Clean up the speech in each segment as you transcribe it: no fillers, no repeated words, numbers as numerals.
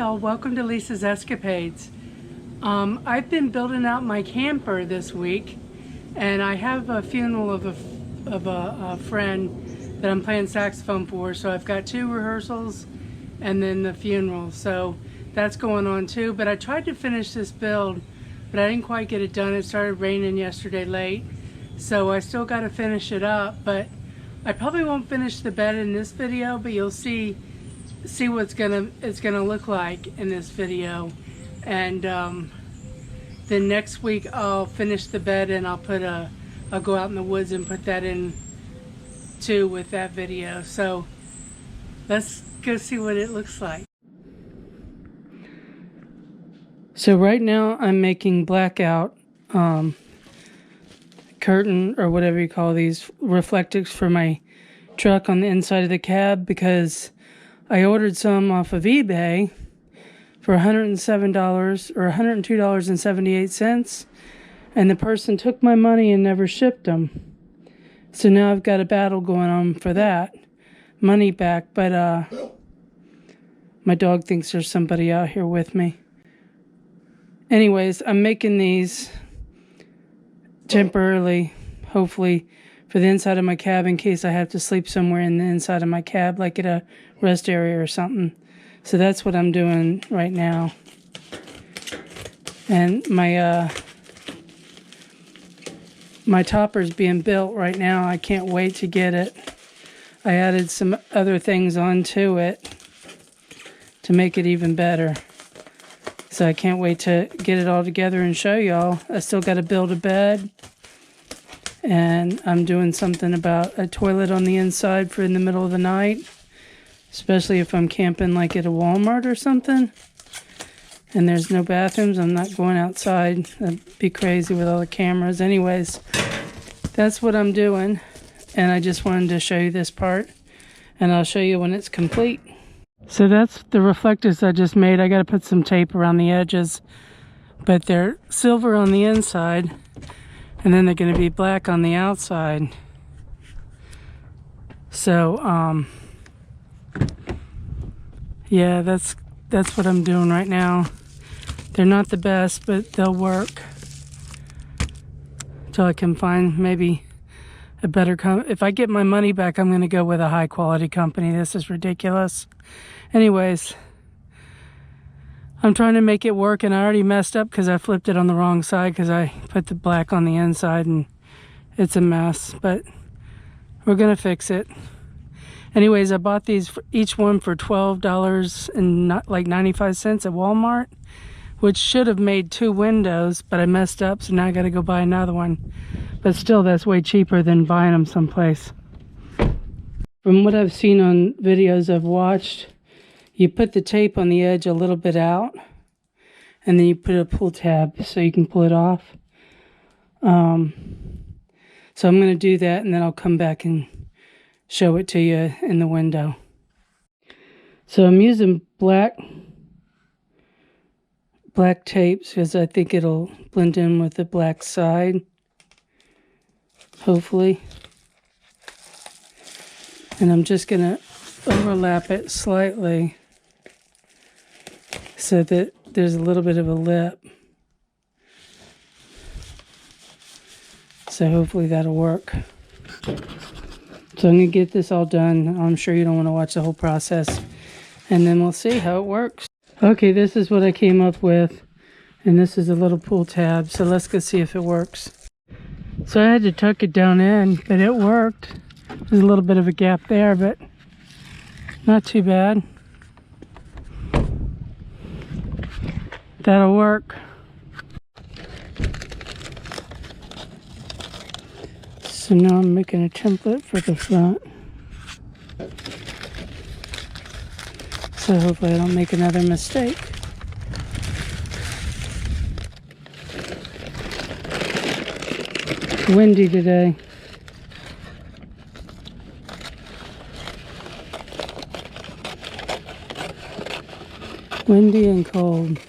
y'all, welcome to Lisa's Escapades. I've been building out my camper this week, and I have a funeral of a friend that I'm playing saxophone for, so I've got 2 rehearsals and then the funeral, so that's going on too. But I tried to finish this build, but I didn't quite get it done. It started raining yesterday late, so I still got to finish it up. But I probably won't finish the bed in this video, but you'll see what it's gonna look like in this video. And then next week I'll finish the bed, and I'll go out in the woods and put that in too with that video. So let's go see what it looks like. So right now I'm making blackout curtain, or whatever you call these, reflectors for my truck on the inside of the cab, because I ordered some off of eBay for $107 or $102.78, and the person took my money and never shipped them. So now I've got a battle going on for that money back. But my dog thinks there's somebody out here with me. Anyways, I'm making these temporarily, hopefully, for the inside of my cab in case I have to sleep somewhere in the inside of my cab, like at a rest area or something. So that's what I'm doing right now. And my topper's being built right now. I can't wait to get it. I added some other things onto it to make it even better. So I can't wait to get it all together and show y'all. I still got to build a bed. And I'm doing something about a toilet on the inside for in the middle of the night. Especially if I'm camping like at a Walmart or something. And there's no bathrooms. I'm not going outside. That'd be crazy with all the cameras. Anyways, that's what I'm doing. And I just wanted to show you this part. And I'll show you when it's complete. So that's the reflectors I just made. I got to put some tape around the edges. But they're silver on the inside. And then they're going to be black on the outside. So, yeah, that's what I'm doing right now. They're not the best, but they'll work. Until I can find maybe a better if I get my money back, I'm going to go with a high quality company. This is ridiculous. Anyways, I'm trying to make it work, and I already messed up because I flipped it on the wrong side because I put the black on the inside, and it's a mess, but we're going to fix it. Anyways, I bought these, each one for $12 and like 95 cents at Walmart, which should have made 2 windows, but I messed up, so now I got to go buy another one. But still, that's way cheaper than buying them someplace. From what I've seen on videos I've watched, you put the tape on the edge a little bit out, and then you put a pull tab so you can pull it off. So I'm going to do that, and then I'll come back and show it to you in the window. So I'm using black tapes because I think it'll blend in with the black side, hopefully. And I'm just going to overlap it slightly so that there's a little bit of a lip. So hopefully that'll work. So I'm going to get this all done. I'm sure you don't want to watch the whole process. And then we'll see how it works. Okay, this is what I came up with. And this is a little pull tab. So let's go see if it works. So I had to tuck it down in, but it worked. There's a little bit of a gap there, but not too bad. That'll work. So now I'm making a template for the front. So hopefully I don't make another mistake. Windy today. Windy and cold.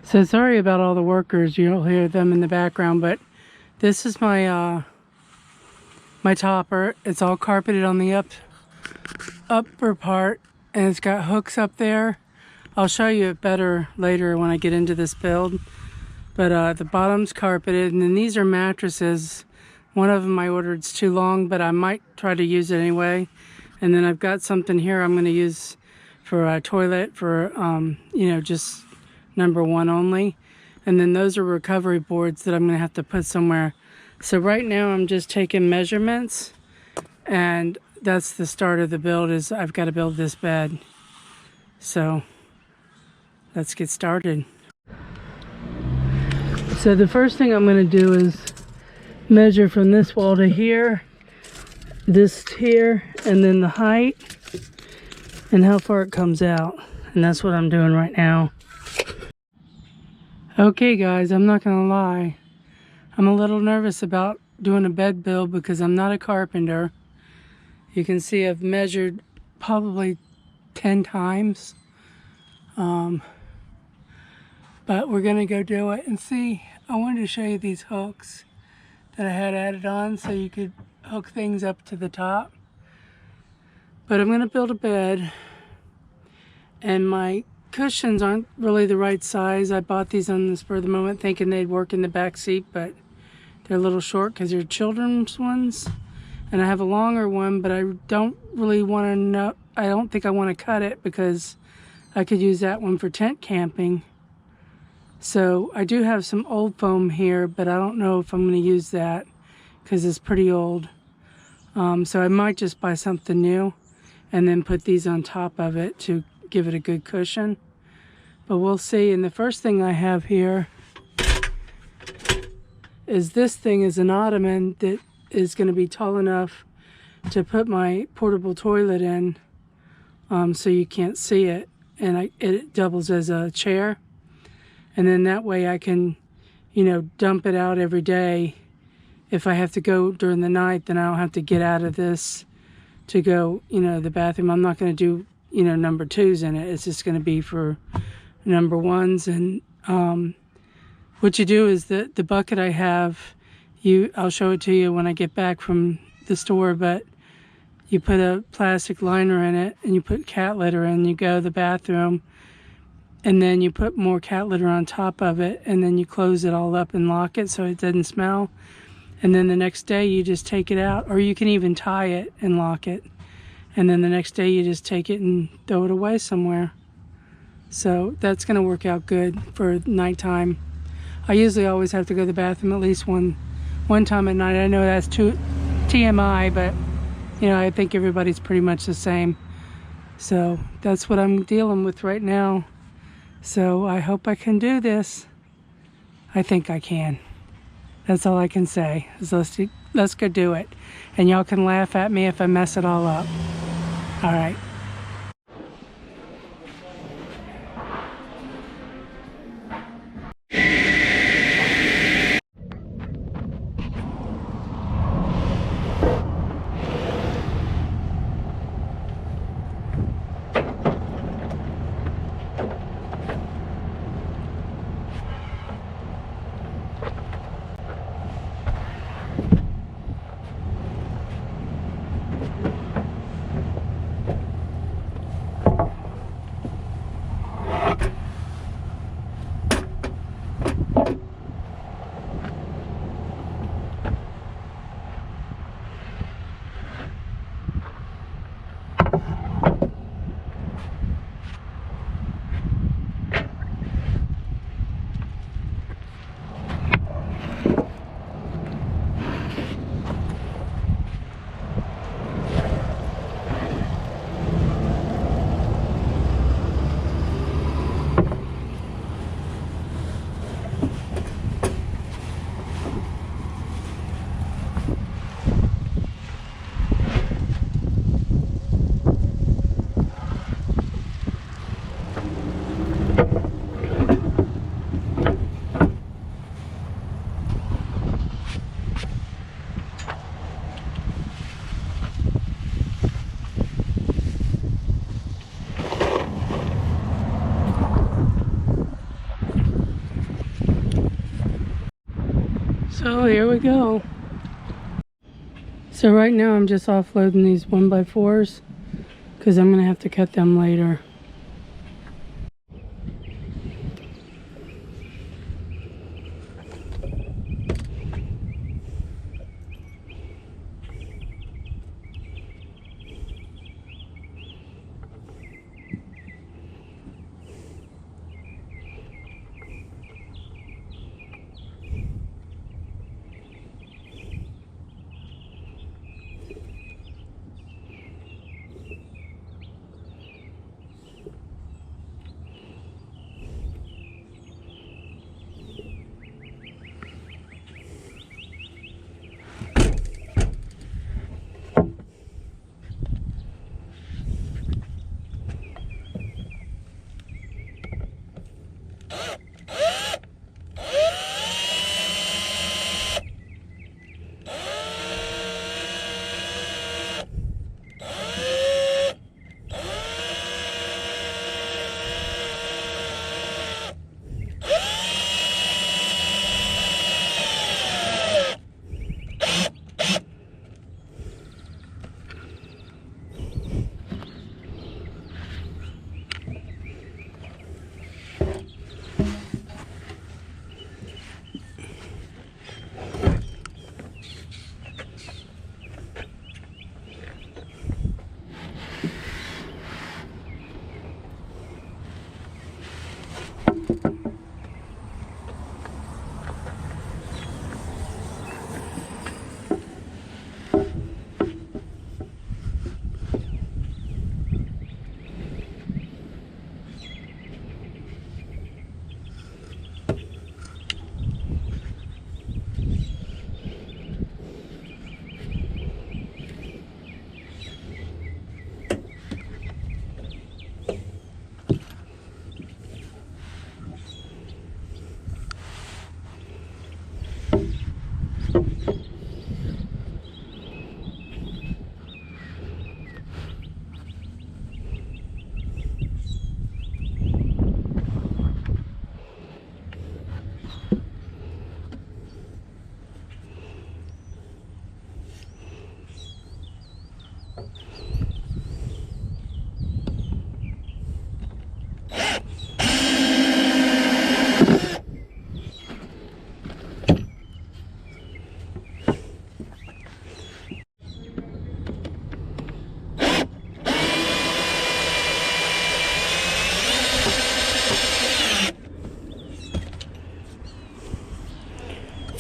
So sorry about all the workers, you'll hear them in the background, but this is my my topper. It's all carpeted on the upper part, and it's got hooks up there. I'll show you it better later when I get into this build. But the bottom's carpeted, and then these are mattresses. One of them I ordered's too long, but I might try to use it anyway. And then I've got something here I'm going to use for a toilet for, you know, just #1 only. And then those are recovery boards that I'm going to have to put somewhere. So right now I'm just taking measurements, and that's the start of the build. Is I've got to build this bed. So let's get started. So the first thing I'm going to do is measure from this wall to here, this here, and then the height and how far it comes out. And that's what I'm doing right now. Okay guys, I'm not gonna lie, I'm a little nervous about doing a bed build because I'm not a carpenter. You can see I've measured probably 10 times. But we're gonna go do it and see. I wanted to show you these hooks that I had added on so you could hook things up to the top. But I'm gonna build a bed, and my cushions aren't really the right size. I bought these on the spur of the moment thinking they'd work in the back seat, but they're a little short because they're children's ones. And I have a longer one, but I don't really want to know. I don't think I want to cut it because I could use that one for tent camping. So I do have some old foam here, but I don't know if I'm going to use that because it's pretty old. So I might just buy something new and then put these on top of it to give it a good cushion. But we'll see. And the first thing I have here is this thing is an Ottoman that is going to be tall enough to put my portable toilet in, so you can't see it. And it doubles as a chair. And then that way I can, you know, dump it out every day. If I have to go during the night, then I don't have to get out of this to go, you know, the bathroom. I'm not going to do, you know, #2s in it. It's just going to be for #1s. And what you do is the bucket I have, I'll show it to you when I get back from the store, but you put a plastic liner in it and you put cat litter in, you go to the bathroom, and then you put more cat litter on top of it, and then you close it all up and lock it so it doesn't smell. And then the next day you just take it out, or you can even tie it and lock it. And then the next day you just take it and throw it away somewhere. So that's going to work out good for nighttime. I usually always have to go to the bathroom at least one time at night. I know that's too TMI, but you know, I think everybody's pretty much the same. So that's what I'm dealing with right now. So I hope I can do this. I think I can. That's all I can say. So let's go do it. And y'all can laugh at me if I mess it all up. All right. Oh, here we go. So right now I'm just offloading these 1x4s because I'm going to have to cut them later.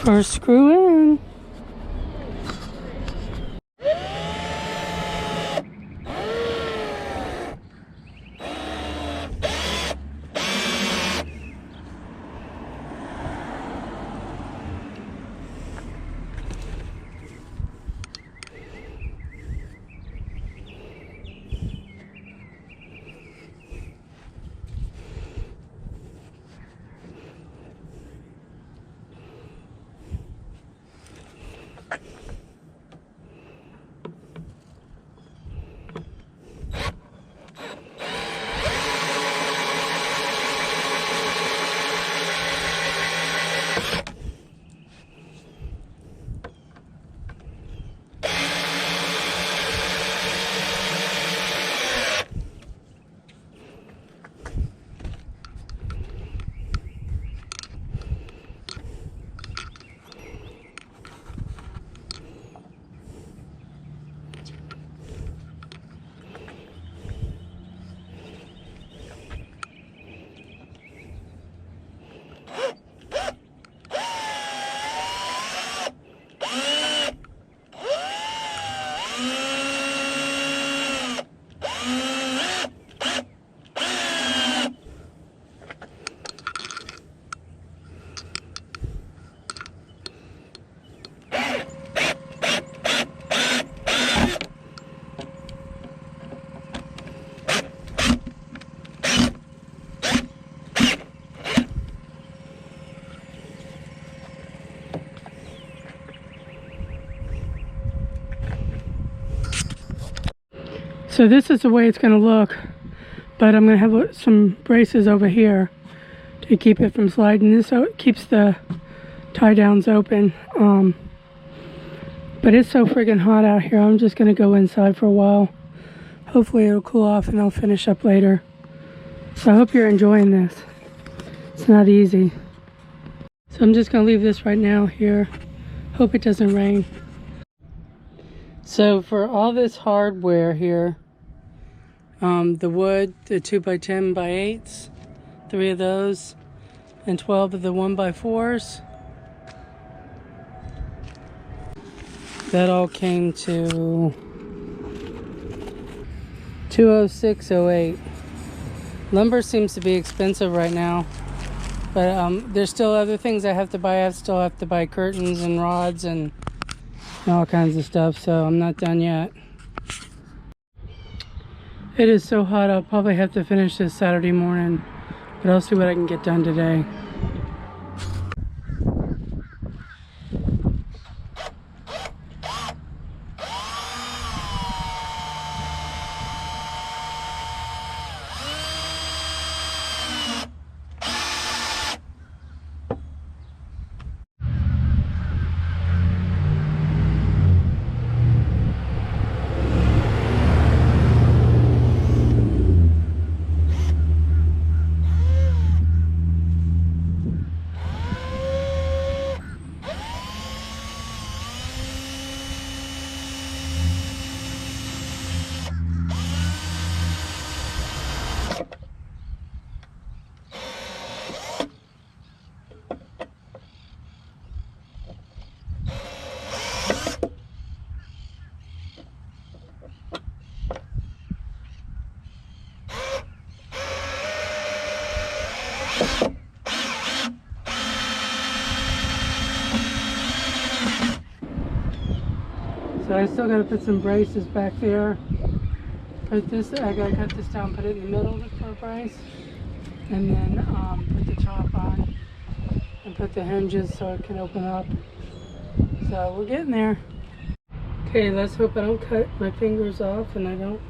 First screw in. So this is the way it's going to look, but I'm going to have some braces over here to keep it from sliding. This so it keeps the tie downs open. But it's so friggin' hot out here. I'm just gonna go inside for a while. Hopefully it'll cool off and I'll finish up later. So I hope you're enjoying this. It's not easy. So I'm just gonna leave this right now here. Hope it doesn't rain. So for all this hardware here, the wood, the 2x10x8s, 3 of those, and 12 of the 1x4s, that all came to $206.08. Lumber seems to be expensive right now, but there's still other things I have to buy. I still have to buy curtains and rods and all kinds of stuff, so I'm not done yet. It is so hot, I'll probably have to finish this Saturday morning, but I'll see what I can get done today. So I still gotta put some braces back there. Put this, I gotta cut this down, put it in the middle for a brace, and then put the top on, and put the hinges so it can open up. So we're getting there. Okay, let's hope I don't cut my fingers off and I don't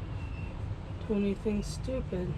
do anything stupid.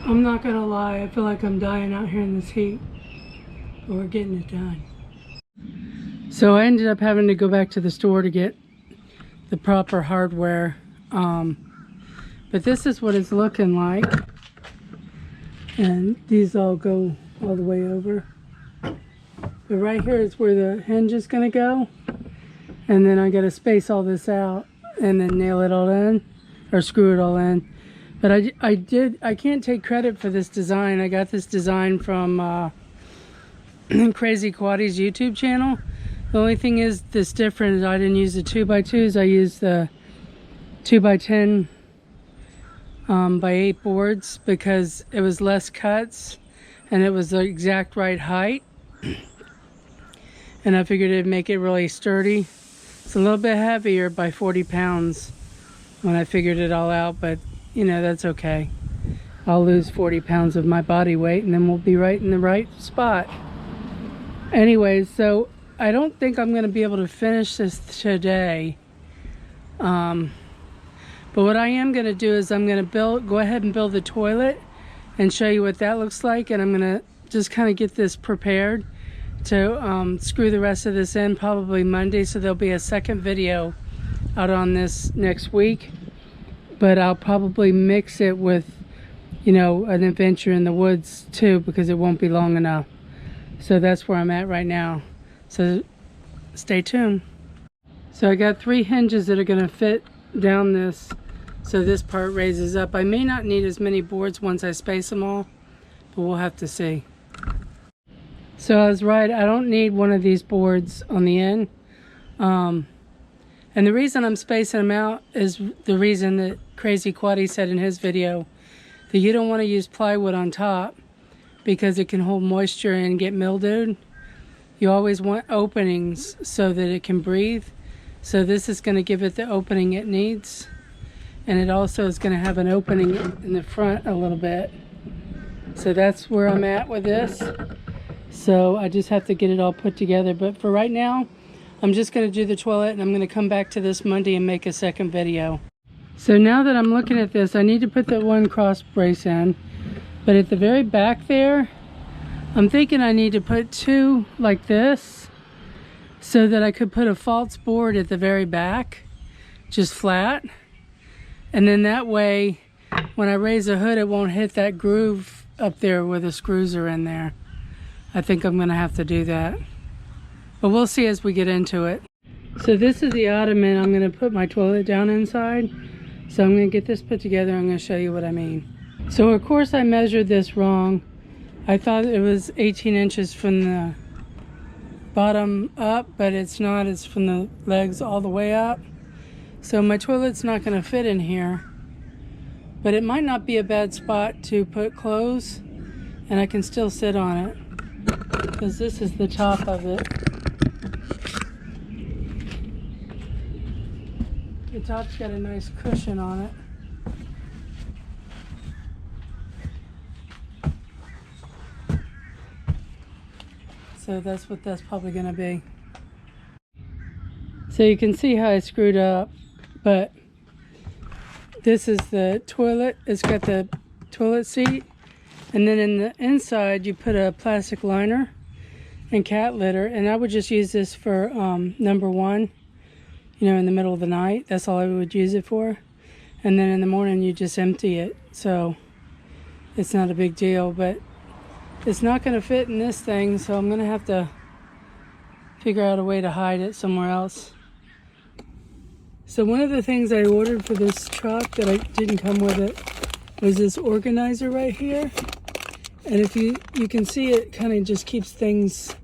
I'm not gonna lie, I feel like I'm dying out here in this heat, but we're getting it done. So I ended up having to go back to the store to get the proper hardware, but this is what it's looking like, and these all go all the way over. But right here is where the hinge is gonna go, and then I gotta space all this out and then nail it all in, or screw it all in. But I can't take credit for this design. I got this design from Crazy Quady's YouTube channel. The only thing is this different is I didn't use the 2x2s. I used the 2x10 by 8 boards because it was less cuts and it was the exact right height. And I figured it'd make it really sturdy. It's a little bit heavier by 40 pounds when I figured it all out, but you know, that's okay. I'll lose 40 pounds of my body weight and then we'll be right in the right spot. Anyways, so I don't think I'm going to be able to finish this today. But what I am going to do is I'm going to go ahead and build the toilet and show you what that looks like. And I'm going to just kind of get this prepared to screw the rest of this in probably Monday. So there'll be a second video out on this next week. But I'll probably mix it with you know, an adventure in the woods too, because it won't be long enough. So that's where I'm at right now. So stay tuned. So I got 3 hinges that are going to fit down this, so this part raises up. I may not need as many boards once I space them all, but we'll have to see. So I was right, I don't need one of these boards on the end. And the reason I'm spacing them out is the reason that Crazy Quady said in his video, that you don't want to use plywood on top because it can hold moisture and get mildewed. You always want openings so that it can breathe. So this is going to give it the opening it needs. And it also is going to have an opening in the front a little bit. So that's where I'm at with this. So I just have to get it all put together. But for right now, I'm just going to do the toilet, and I'm going to come back to this Monday and make a second video. So now that I'm looking at this, I need to put that one cross brace in. But at the very back there, I'm thinking I need to put 2 like this, so that I could put a false board at the very back, just flat. And then that way, when I raise the hood, it won't hit that groove up there where the screws are in there. I think I'm gonna have to do that. But we'll see as we get into it. So this is the Ottoman I'm gonna put my toilet down inside. So I'm gonna get this put together. I'm gonna show you what I mean. So of course I measured this wrong. I thought it was 18 inches from the bottom up, but it's not. It's from the legs all the way up. So my toilet's not gonna fit in here. But it might not be a bad spot to put clothes, and I can still sit on it, because this is the top of it. The top's got a nice cushion on it. So that's what that's probably gonna be. So you can see how I screwed up, but this is the toilet. It's got the toilet seat, and then in the inside you put a plastic liner and cat litter, and I would just use this for number 1, you know, in the middle of the night. That's all I would use it for. And then in the morning you just empty it, so it's not a big deal. But it's not going to fit in this thing, so I'm going to have to figure out a way to hide it somewhere else. So one of the things I ordered for this truck that I didn't come with it was this organizer right here. And if you can see, it kind of just keeps things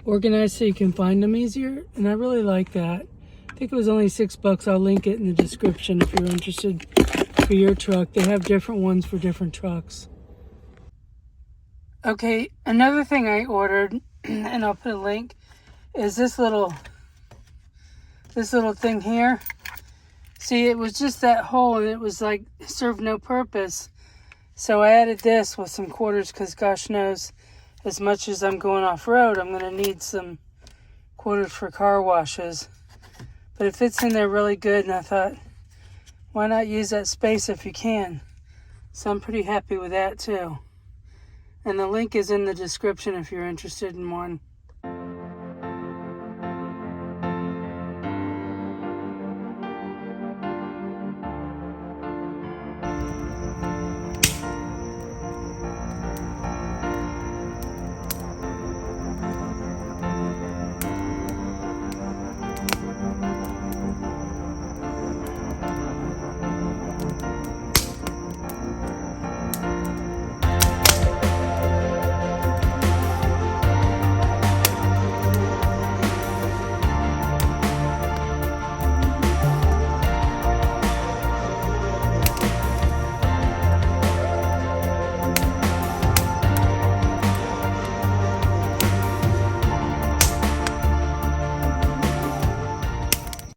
organized so you can find them easier. And I really like that. I think it was only $6. I'll link it in the description if you're interested for your truck. They have different ones for different trucks. Okay, another thing I ordered, and I'll put a link, is this little thing here. See, it was just that hole, and it was like served no purpose. So I added this with some quarters, because gosh knows, as much as I'm going off-road, I'm going to need some quarters for car washes. But it fits in there really good, and I thought, why not use that space if you can? So I'm pretty happy with that too. And the link is in the description if you're interested in one.